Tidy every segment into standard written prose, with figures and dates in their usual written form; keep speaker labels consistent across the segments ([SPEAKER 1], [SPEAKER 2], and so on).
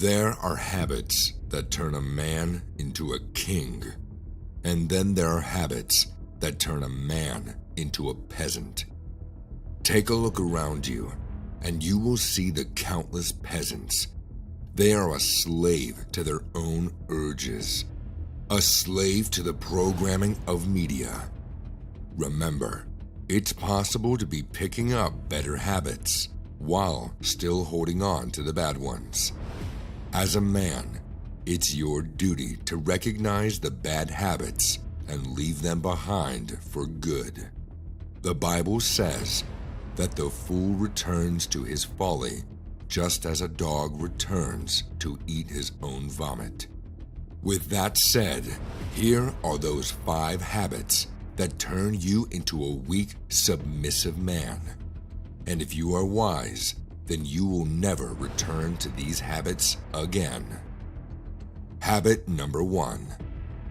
[SPEAKER 1] There are habits that turn a man into a king, and then there are habits that turn a man into a peasant. Take a look around you, and you will see the countless peasants. They are a slave to their own urges, a slave to the programming of media. Remember, it's possible to be picking up better habits while still holding on to the bad ones. As a man, it's your duty to recognize the bad habits and leave them behind for good. The Bible says that the fool returns to his folly just as a dog returns to eat his own vomit. With that said, here are those 5 habits that turn you into a weak, submissive man. And if you are wise, then you will never return to these habits again. Habit number 1,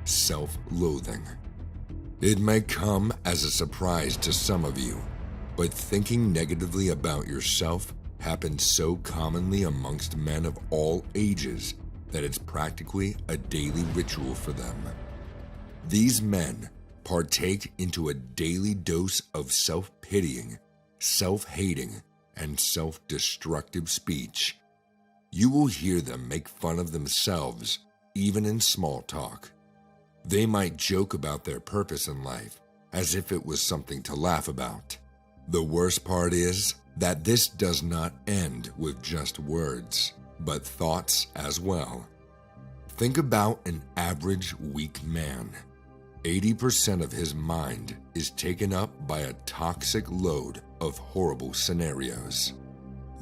[SPEAKER 1] self-loathing. It may come as a surprise to some of you, but thinking negatively about yourself happens so commonly amongst men of all ages that it's practically a daily ritual for them. These men partake into a daily dose of self-pitying, self-hating, and self-destructive speech. You will hear them make fun of themselves, even in small talk. They might joke about their purpose in life, as if it was something to laugh about. The worst part is that this does not end with just words, but thoughts as well. Think about an average weak man. 80% of his mind is taken up by a toxic load of horrible scenarios.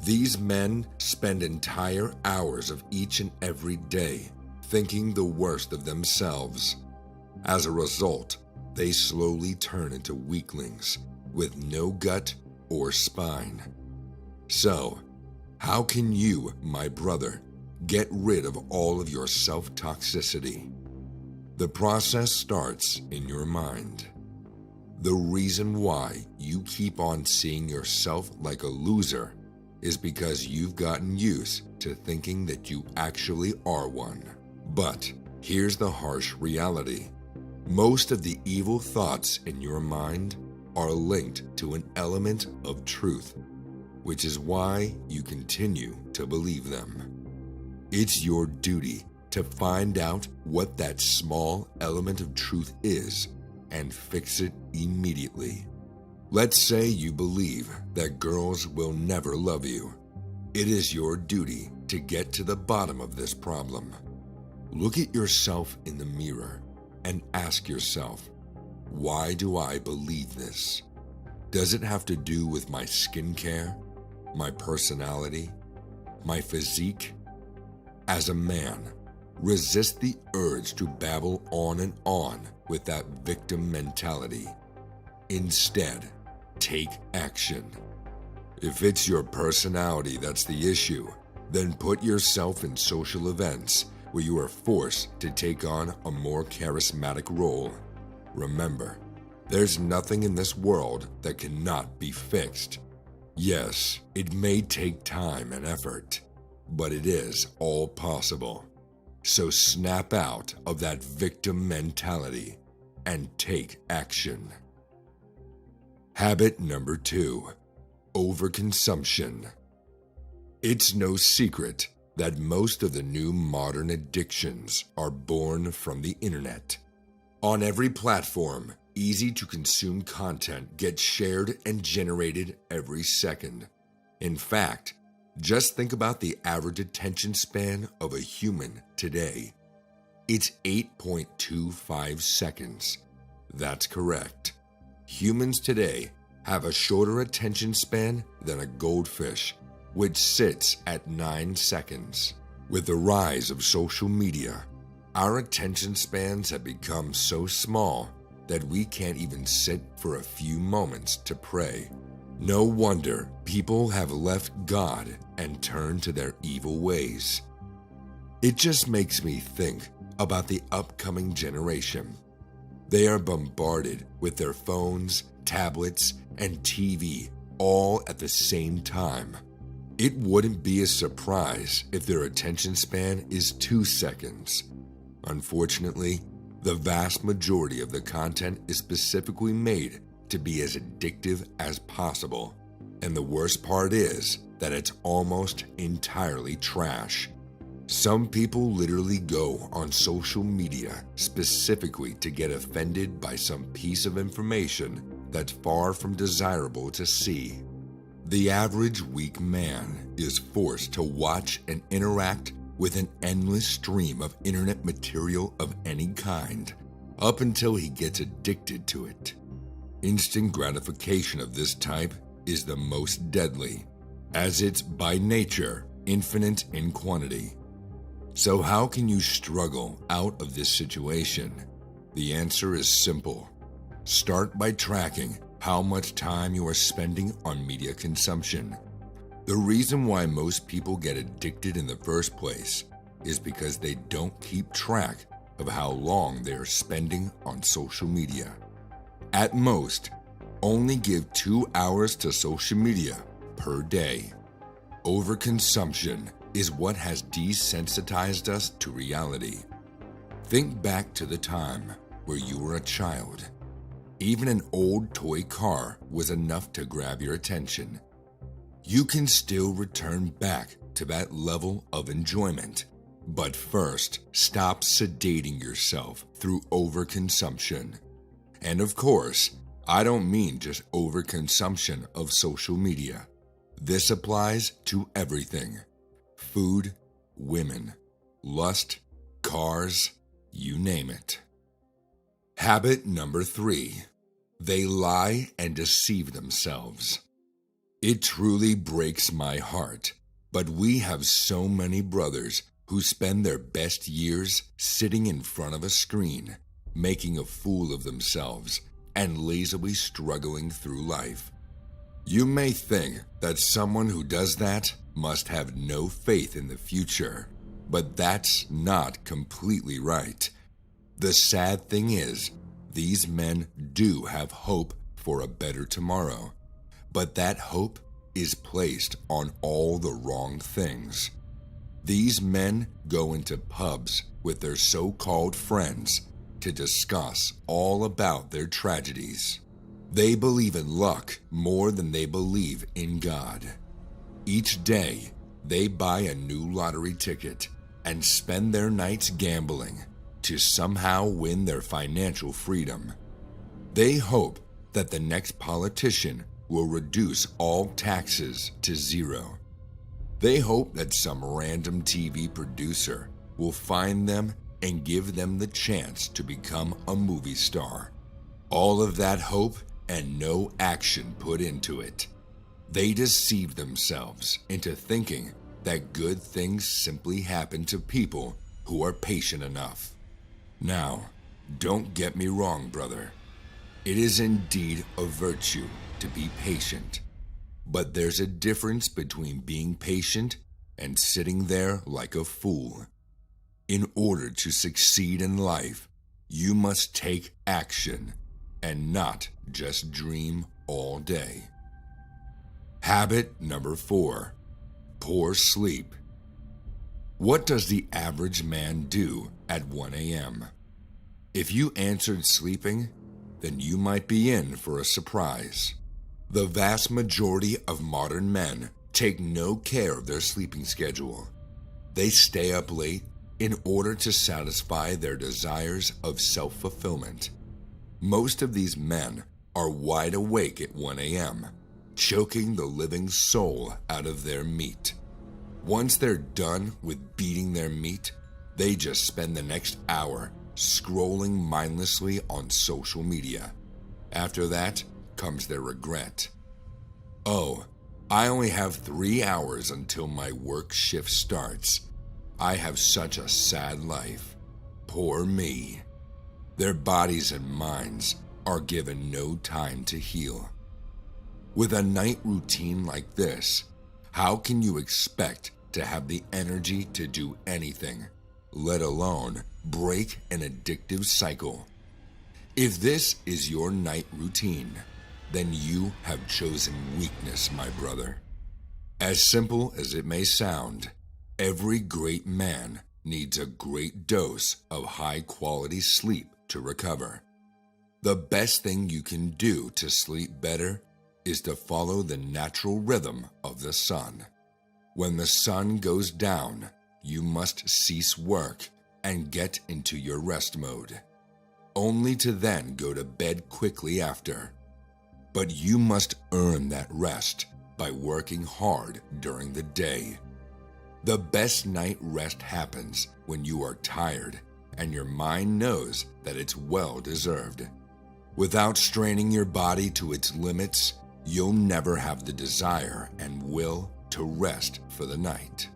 [SPEAKER 1] These men spend entire hours of each and every day thinking the worst of themselves. As a result, they slowly turn into weaklings with no gut or spine. So, how can you, my brother, get rid of all of your self-toxicity? The process starts in your mind. The reason why you keep on seeing yourself like a loser is because you've gotten used to thinking that you actually are one. But here's the harsh reality. Most of the evil thoughts in your mind are linked to an element of truth, which is why you continue to believe them. It's your duty to find out what that small element of truth is and fix it immediately. Let's say you believe that girls will never love you. It is your duty to get to the bottom of this problem. Look at yourself in the mirror and ask yourself, why do I believe this? Does it have to do with my skincare, my personality, my physique? As a man, resist the urge to babble on and on with that victim mentality. Instead, take action. If it's your personality that's the issue, then put yourself in social events where you are forced to take on a more charismatic role. Remember, there's nothing in this world that cannot be fixed. Yes, it may take time and effort, but it is all possible. So snap out of that victim mentality and take action. Habit number 2, overconsumption. It's no secret that most of the new modern addictions are born from the internet. On every platform, easy-to-consume content gets shared and generated every second. In fact, just think about the average attention span of a human today. It's 8.25 seconds. That's correct. Humans today have a shorter attention span than a goldfish, which sits at 9 seconds. With the rise of social media, our attention spans have become so small that we can't even sit for a few moments to pray. No wonder people have left God and turned to their evil ways. It just makes me think about the upcoming generation. They are bombarded with their phones, tablets, and TV all at the same time. It wouldn't be a surprise if their attention span is 2 seconds. Unfortunately, the vast majority of the content is specifically made to be as addictive as possible. And the worst part is that it's almost entirely trash. Some people literally go on social media specifically to get offended by some piece of information that's far from desirable to see. The average weak man is forced to watch and interact with an endless stream of internet material of any kind, up until he gets addicted to it. Instant gratification of this type is the most deadly, as it's by nature infinite in quantity. So how can you struggle out of this situation? The answer is simple. Start by tracking how much time you are spending on media consumption. The reason why most people get addicted in the first place is because they don't keep track of how long they are spending on social media. At most, only give 2 hours to social media per day. Overconsumption is what has desensitized us to reality. Think back to the time where you were a child. Even an old toy car was enough to grab your attention. You can still return back to that level of enjoyment, but first, stop sedating yourself through overconsumption. And of course, I don't mean just overconsumption of social media. This applies to everything. Food, women, lust, cars, you name it. Habit number 3. They lie and deceive themselves. It truly breaks my heart, but we have so many brothers who spend their best years sitting in front of a screen, making a fool of themselves and lazily struggling through life. You may think that someone who does that must have no faith in the future, but that's not completely right. The sad thing is, these men do have hope for a better tomorrow, but that hope is placed on all the wrong things. These men go into pubs with their so-called friends to discuss all about their tragedies. They believe in luck more than they believe in God. Each day, they buy a new lottery ticket and spend their nights gambling to somehow win their financial freedom. They hope that the next politician will reduce all taxes to zero. They hope that some random TV producer will find them and give them the chance to become a movie star. All of that hope and no action put into it. They deceive themselves into thinking that good things simply happen to people who are patient enough. Now, don't get me wrong, brother. It is indeed a virtue to be patient. But there's a difference between being patient and sitting there like a fool. In order to succeed in life, you must take action and not just dream all day. Habit number 4, poor sleep. What does the average man do at 1 a.m.? If you answered sleeping, then you might be in for a surprise. The vast majority of modern men take no care of their sleeping schedule. They stay up late in order to satisfy their desires of self-fulfillment. Most of these men are wide awake at 1 a.m., choking the living soul out of their meat. Once they're done with beating their meat, they just spend the next hour scrolling mindlessly on social media. After that comes their regret. Oh, I only have 3 hours until my work shift starts. I have such a sad life. Poor me. Their bodies and minds are given no time to heal. With a night routine like this, how can you expect to have the energy to do anything, let alone break an addictive cycle? If this is your night routine, then you have chosen weakness, my brother. As simple as it may sound, every great man needs a great dose of high-quality sleep to recover. The best thing you can do to sleep better is to follow the natural rhythm of the sun. When the sun goes down, you must cease work and get into your rest mode, only to then go to bed quickly after. But you must earn that rest by working hard during the day. The best night rest happens when you are tired and your mind knows that it's well deserved. Without straining your body to its limits, you'll never have the desire and will to rest for the night.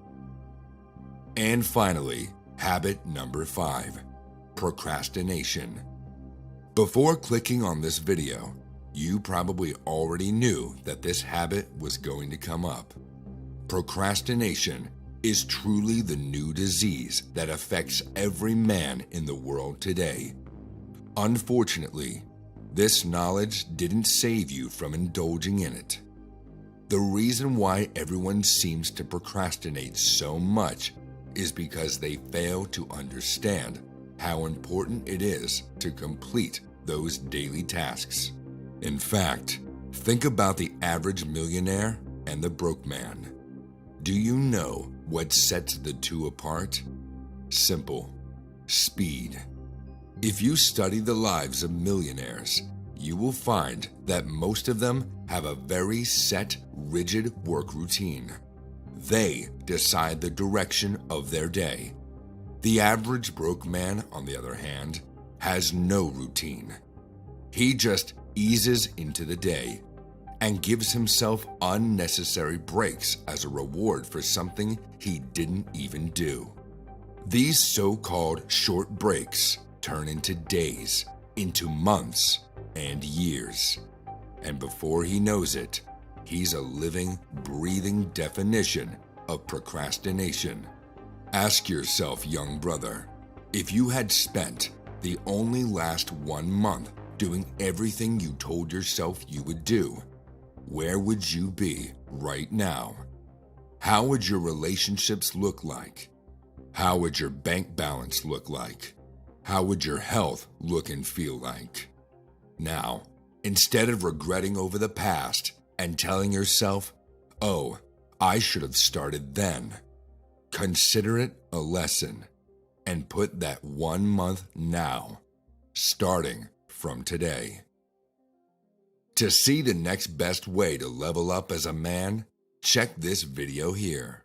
[SPEAKER 1] And finally, habit number 5, procrastination. Before clicking on this video, you probably already knew that this habit was going to come up. Procrastination is truly the new disease that affects every man in the world today. Unfortunately, this knowledge didn't save you from indulging in it. The reason why everyone seems to procrastinate so much is because they fail to understand how important it is to complete those daily tasks. In fact, think about the average millionaire and the broke man. Do you know what sets the two apart? Simple: speed. If you study the lives of millionaires, you will find that most of them have a very set, rigid work routine. They decide the direction of their day. The average broke man, on the other hand, has no routine. He just eases into the day and gives himself unnecessary breaks as a reward for something he didn't even do. These so-called short breaks turn into days, into months, and years. And before he knows it, he's a living, breathing definition of procrastination. Ask yourself, young brother, if you had spent the only last 1 month doing everything you told yourself you would do, where would you be right now? How would your relationships look like? How would your bank balance look like? How would your health look and feel like? Now, instead of regretting over the past and telling yourself, "Oh, I should have started then," consider it a lesson and put that 1 month now, starting from today. To see the next best way to level up as a man, check this video here.